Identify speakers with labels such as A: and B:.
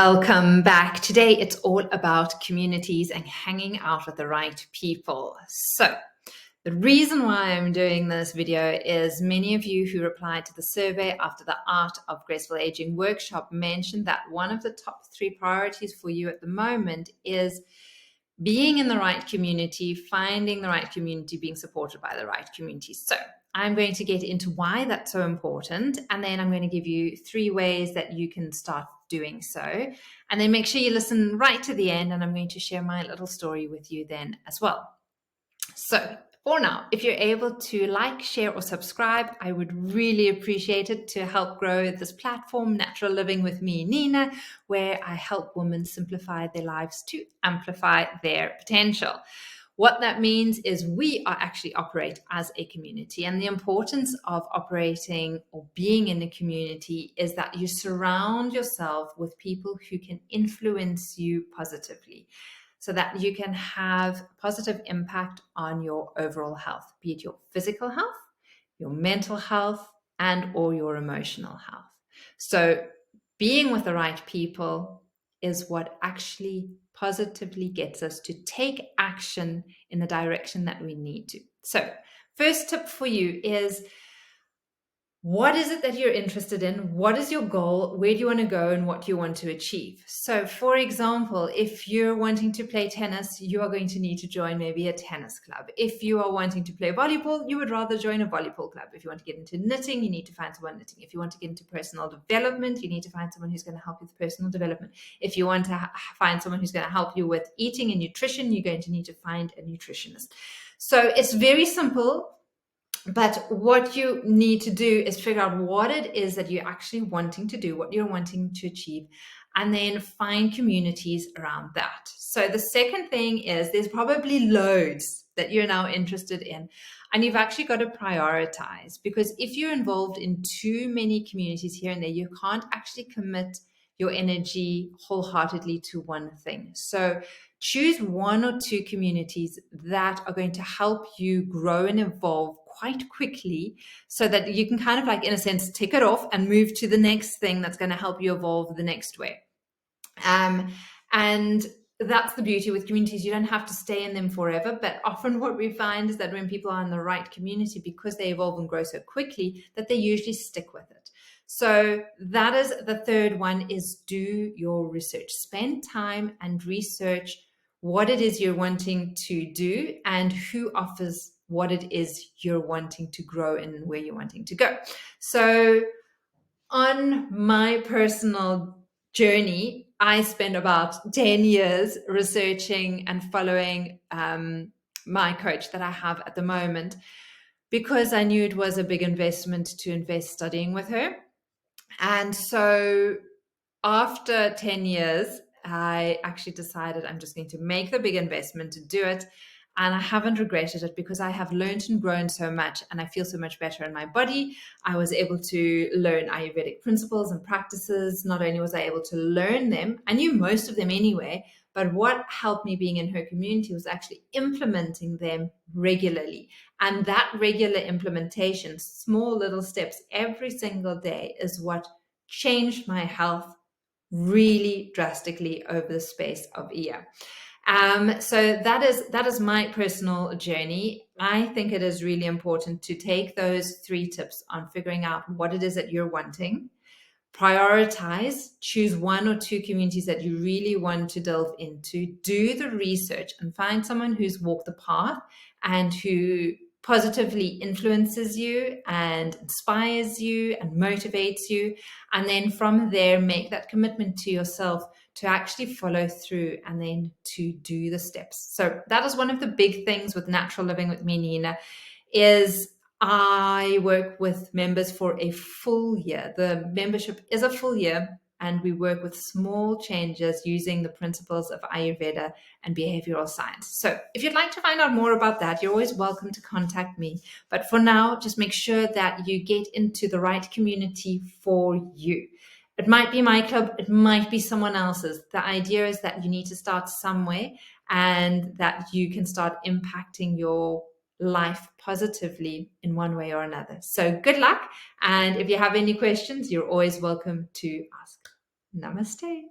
A: Welcome back. Today it's all about communities and hanging out with the right people. So the reason why I'm doing this video is many of you who replied to the survey after the Art of Graceful Aging workshop mentioned that one of the top 3 priorities for you at the moment is being in the right community, finding the right community, being supported by the right community. So I'm going to get into why that's so important, and then I'm going to give you 3 ways that you can start doing so. And then make sure you listen right to the end, and I'm going to share my little story with you then as well. So for now, if you're able to like, share, or subscribe, I would really appreciate it to help grow this platform, Natural Living with me, Nina, where I help women simplify their lives to amplify their potential. What that means is we actually operate as a community, and the importance of operating or being in a community is that you surround yourself with people who can influence you positively, so that you can have a positive impact on your overall health, be it your physical health, your mental health, and or your emotional health. So being with the right people is what actually positively gets us to take action in the direction that we need to. So first tip for you is, what is it that you're interested in? What is your goal? Where do you want to go and what do you want to achieve? So for example, if you're wanting to play tennis, you are going to need to join maybe a tennis club. If you are wanting to play volleyball, you would rather join a volleyball club. If you want to get into knitting, you need to find someone knitting. If you want to get into personal development, you need to find someone who's going to help you with personal development. If you want to find someone who's going to help you with eating and nutrition, you're going to need to find a nutritionist. So it's very simple. But what you need to do is figure out what it is that you're actually wanting to do, what you're wanting to achieve, and then find communities around that. So the second thing is, there's probably loads that you're now interested in, and you've actually got to prioritize, because if you're involved in too many communities here and there, you can't actually commit your energy wholeheartedly to one thing. So choose 1 or 2 communities that are going to help you grow and evolve quite quickly, so that you can kind of, like, in a sense, tick it off and move to the next thing that's going to help you evolve the next way. And that's the beauty with communities. You don't have to stay in them forever, but often what we find is that when people are in the right community, because they evolve and grow so quickly, that they usually stick with it. So that is the third one, is do your research. Spend time and research what it is you're wanting to do and who offers what it is you're wanting to grow and where you're wanting to go. So on my personal journey, I spent about 10 years researching and following my coach that I have at the moment, because I knew it was a big investment to invest studying with her. And so after 10 years, I actually decided I'm just going to make the big investment to do it. And I haven't regretted it, because I have learned and grown so much, and I feel so much better in my body. I was able to learn Ayurvedic principles and practices. Not only was I able to learn them, I knew most of them anyway, but what helped me being in her community was actually implementing them regularly. And that regular implementation, small little steps every single day, is what changed my health really drastically over the space of a year. So that is my personal journey. I think it is really important to take those 3 tips on figuring out what it is that you're wanting, prioritize, choose 1 or 2 communities that you really want to delve into, do the research and find someone who's walked the path and who positively influences you and inspires you and motivates you. And then from there, make that commitment to yourself to actually follow through and then to do the steps. So that is one of the big things with Natural Living with me, Nina, is I work with members for a full year. The membership is a full year, and we work with small changes using the principles of Ayurveda and behavioral science. So if you'd like to find out more about that, you're always welcome to contact me. But for now, just make sure that you get into the right community for you. It might be my club, it might be someone else's. The idea is that you need to start somewhere, and that you can start impacting your life positively in one way or another. So good luck. And if you have any questions, you're always welcome to ask. Namaste.